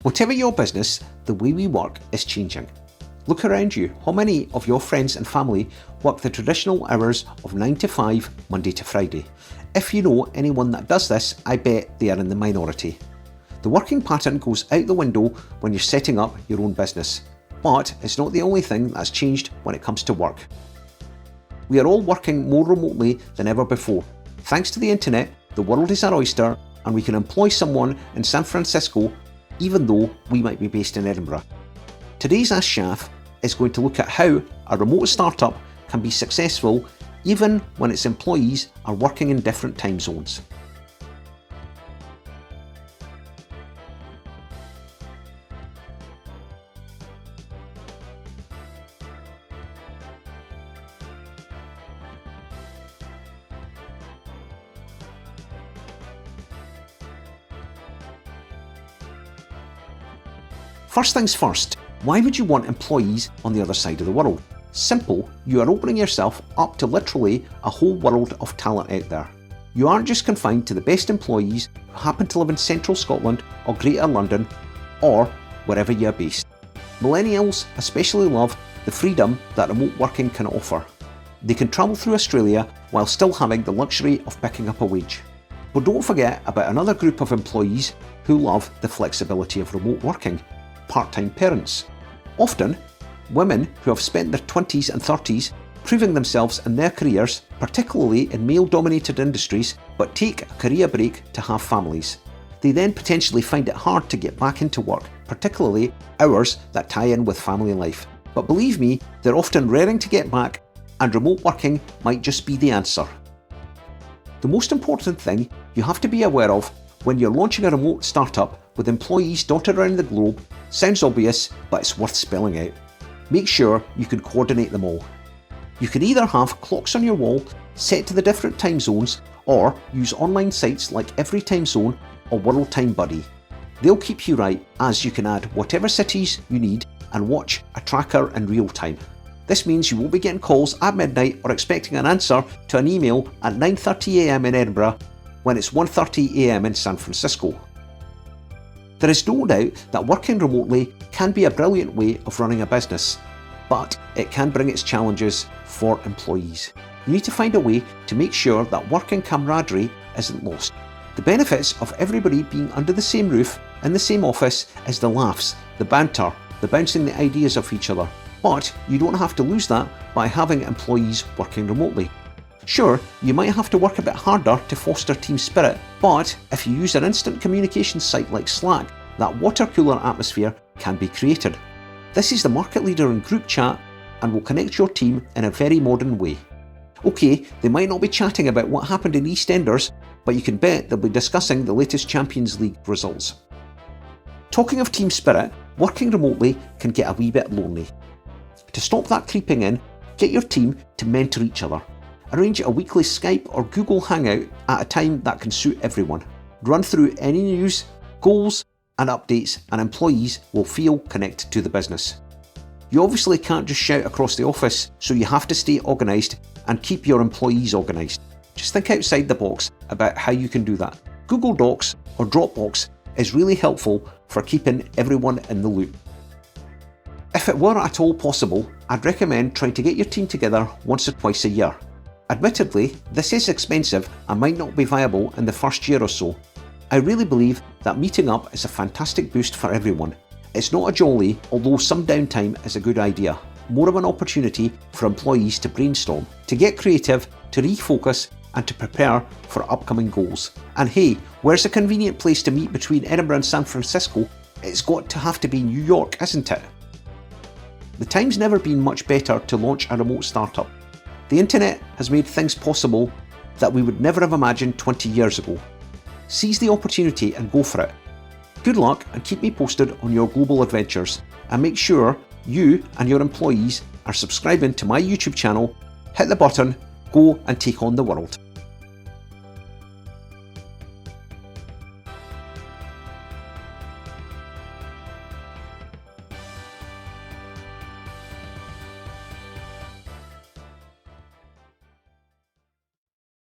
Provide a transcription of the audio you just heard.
Whatever your business, the way we work is changing. Look around you. How many of your friends and family work the traditional hours of 9 to 5, Monday to Friday? If you know anyone that does this, I bet they are in the minority. The working pattern goes out the window when you're setting up your own business. But it's not the only thing that's changed when it comes to work. We are all working more remotely than ever before. Thanks to the internet, the world is our oyster and we can employ someone in San Francisco even though we might be based in Edinburgh. Today's Ask Shaf is going to look at how a remote startup can be successful even when its employees are working in different time zones. First things first, why would you want employees on the other side of the world? Simple, you are opening yourself up to literally a whole world of talent out there. You aren't just confined to the best employees who happen to live in central Scotland or Greater London or wherever you're based. Millennials especially love the freedom that remote working can offer. They can travel through Australia while still having the luxury of picking up a wage. But don't forget about another group of employees who love the flexibility of remote working. Part-time parents. Often, women who have spent their 20s and 30s proving themselves in their careers, particularly in male-dominated industries, but take a career break to have families. They then potentially find it hard to get back into work, particularly hours that tie in with family life. But believe me, they're often raring to get back, and remote working might just be the answer. The most important thing you have to be aware of when you're launching a remote startup with employees dotted around the globe sounds obvious, but it's worth spelling out. Make sure you can coordinate them all. You can either have clocks on your wall set to the different time zones or use online sites like Every Time Zone or World Time Buddy. They'll keep you right as you can add whatever cities you need and watch a tracker in real time. This means you won't be getting calls at midnight or expecting an answer to an email at 9:30 AM in Edinburgh when it's 1:30 AM in San Francisco. There is no doubt that working remotely can be a brilliant way of running a business, but it can bring its challenges for employees. You need to find a way to make sure that working camaraderie isn't lost. The benefits of everybody being under the same roof in the same office is the laughs, the banter, the bouncing the ideas off each other. But you don't have to lose that by having employees working remotely. Sure, you might have to work a bit harder to foster team spirit, but if you use an instant communication site like Slack, that water cooler atmosphere can be created. This is the market leader in group chat and will connect your team in a very modern way. Okay, they might not be chatting about what happened in EastEnders, but you can bet they'll be discussing the latest Champions League results. Talking of team spirit, working remotely can get a wee bit lonely. To stop that creeping in, get your team to mentor each other. Arrange a weekly Skype or Google Hangout at a time that can suit everyone. Run through any news, goals and updates, and employees will feel connected to the business. You obviously can't just shout across the office, so you have to stay organised and keep your employees organised. Just think outside the box about how you can do that. Google Docs or Dropbox is really helpful for keeping everyone in the loop. If it were at all possible, I'd recommend trying to get your team together once or twice a year. Admittedly, this is expensive and might not be viable in the first year or so. I really believe that meeting up is a fantastic boost for everyone. It's not a jolly, although some downtime is a good idea. More of an opportunity for employees to brainstorm, to get creative, to refocus and to prepare for upcoming goals. And hey, where's a convenient place to meet between Edinburgh and San Francisco? It's got to have to be New York, isn't it? The time's never been much better to launch a remote startup. The internet has made things possible that we would never have imagined 20 years ago. Seize the opportunity and go for it. Good luck and keep me posted on your global adventures, and make sure you and your employees are subscribing to my YouTube channel. Hit the button, go and take on the world.